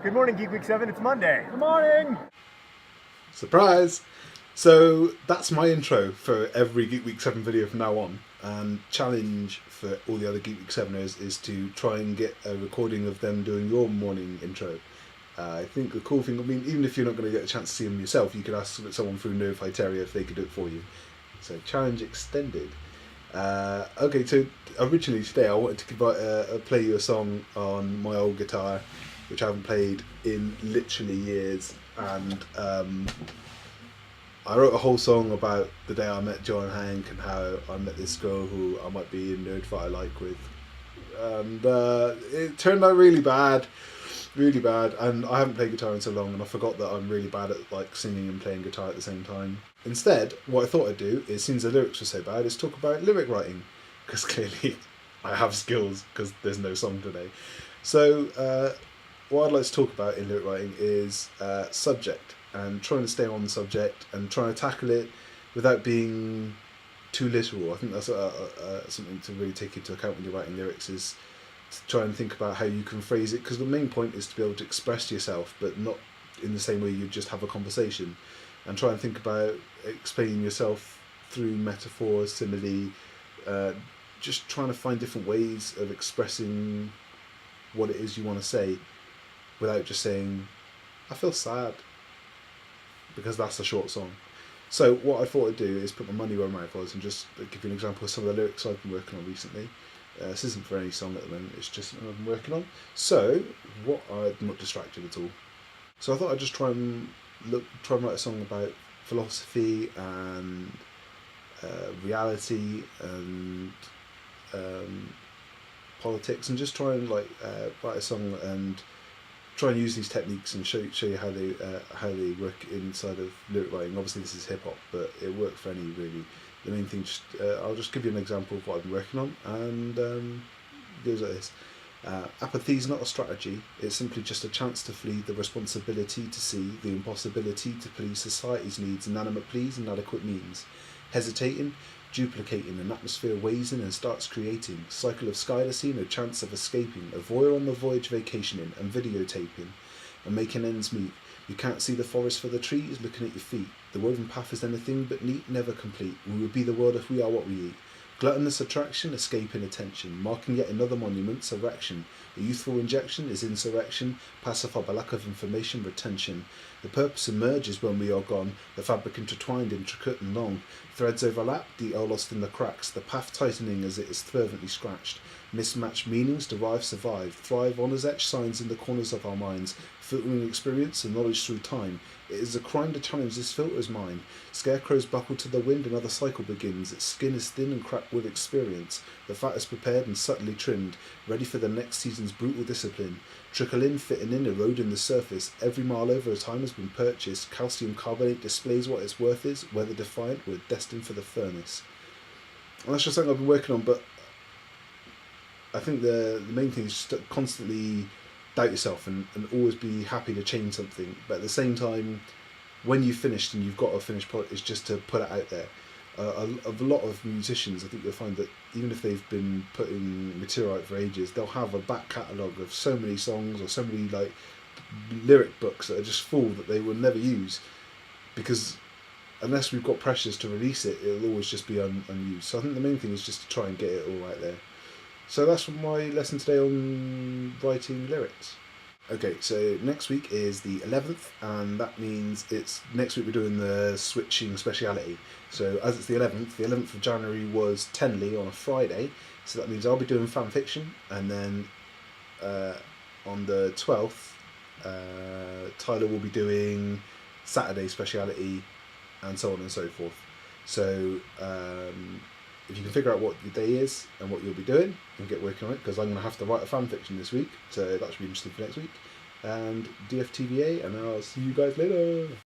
Good morning, Geek Week 7. It's Monday. Good morning! Surprise! So that's my intro for every Geek Week 7 video from now on. And challenge for all the other Geek Week 7ers is to try and get a recording of them doing your morning intro. I think the cool thing, even if you're not going to get a chance to see them yourself, you could ask someone through Notify Terrier if they could do it for you. So challenge extended. Okay, so originally today I wanted to play you a song on my old guitar, which I haven't played in literally years, and I wrote a whole song about the day I met John Hank and how I met this girl who I might be in Nerd Fight Alike with, and it turned out really bad, and I haven't played guitar in so long, and I forgot that I'm really bad at like singing and playing guitar at the same time. Instead, what I thought I'd do is, since the lyrics were so bad, is talk about lyric writing, because clearly I have skills because there's no song today. So what I'd like to talk about in lyric writing is subject, and trying to stay on the subject and trying to tackle it without being too literal. I think that's something to really take into account when you're writing lyrics, is to try and think about how you can phrase it, because the main point is to be able to express yourself, but not in the same way you just have a conversation, and try and think about explaining yourself through metaphor, simile, just trying to find different ways of expressing what it is you want to say without just saying, I feel sad, because that's a short song. So what I thought I'd do is put my money where my mouth was and just give you an example of some of the lyrics I've been working on recently. This isn't for any song at the moment, it's just something I've been working on. So I'm not distracted at all. So I thought I'd just try and write a song about philosophy and reality and politics, and just try and write a song and try and use these techniques and show you how they work inside of lyric writing. Obviously this is hip hop, but it works for any really. The main thing, I'll just give you an example of what I've been working on, and it goes like this. Apathy is not a strategy, it's simply just a chance to flee the responsibility to see, the impossibility to please society's needs, inanimate pleas, inadequate means. Hesitating, duplicating, an atmosphere weighs in and starts creating. Cycle of skylacy, no chance of escaping. A voyeur on the voyage vacationing and videotaping and making ends meet. You can't see the forest for the trees, looking at your feet. The woven path is anything but neat, never complete. We would be the world if we are what we eat. Gluttonous attraction, escaping attention, marking yet another monument's erection. A youthful injection is insurrection, pacified by lack of information retention. The purpose emerges when we are gone, the fabric intertwined, intricate and long. Threads overlap, detail lost in the cracks, the path tightening as it is fervently scratched. Mismatched meanings derive, survive, thrive, honours etched signs in the corners of our minds, filtering experience and knowledge through time. It is a crime to challenge this filter's mind. Scarecrows buckle to the wind, another cycle begins. Its skin is thin and cracked with experience. The fat is prepared and subtly trimmed, ready for the next season's brutal discipline. Trickle in, fitting in, eroding the surface. Every mile over time has been purchased. Calcium carbonate displays what its worth is. Weather defiant, we're destined for the furnace. And that's just something I've been working on, but I think the main thing is just to constantly doubt yourself and always be happy to change something, but at the same time, when you've finished and you've got a finished product, it's just to put it out there. A lot of musicians, I think you'll find that even if they've been putting material out for ages, they'll have a back catalogue of so many songs or so many lyric books that are just full that they will never use, because unless we've got pressures to release it, it'll always just be unused. So I think the main thing is just to try and get it all out there. So that's my lesson today on writing lyrics. Okay, so next week is the 11th, and that means next week we're doing the switching speciality. So as it's the 11th of January was Tenley on a Friday, so that means I'll be doing fan fiction, and then on the 12th, Tyler will be doing Saturday speciality, and so on and so forth. So if you can figure out what your day is and what you'll be doing and get working on it, because I'm going to have to write a fan fiction this week, so that should be interesting for next week. And DFTVA, and I'll see you guys later.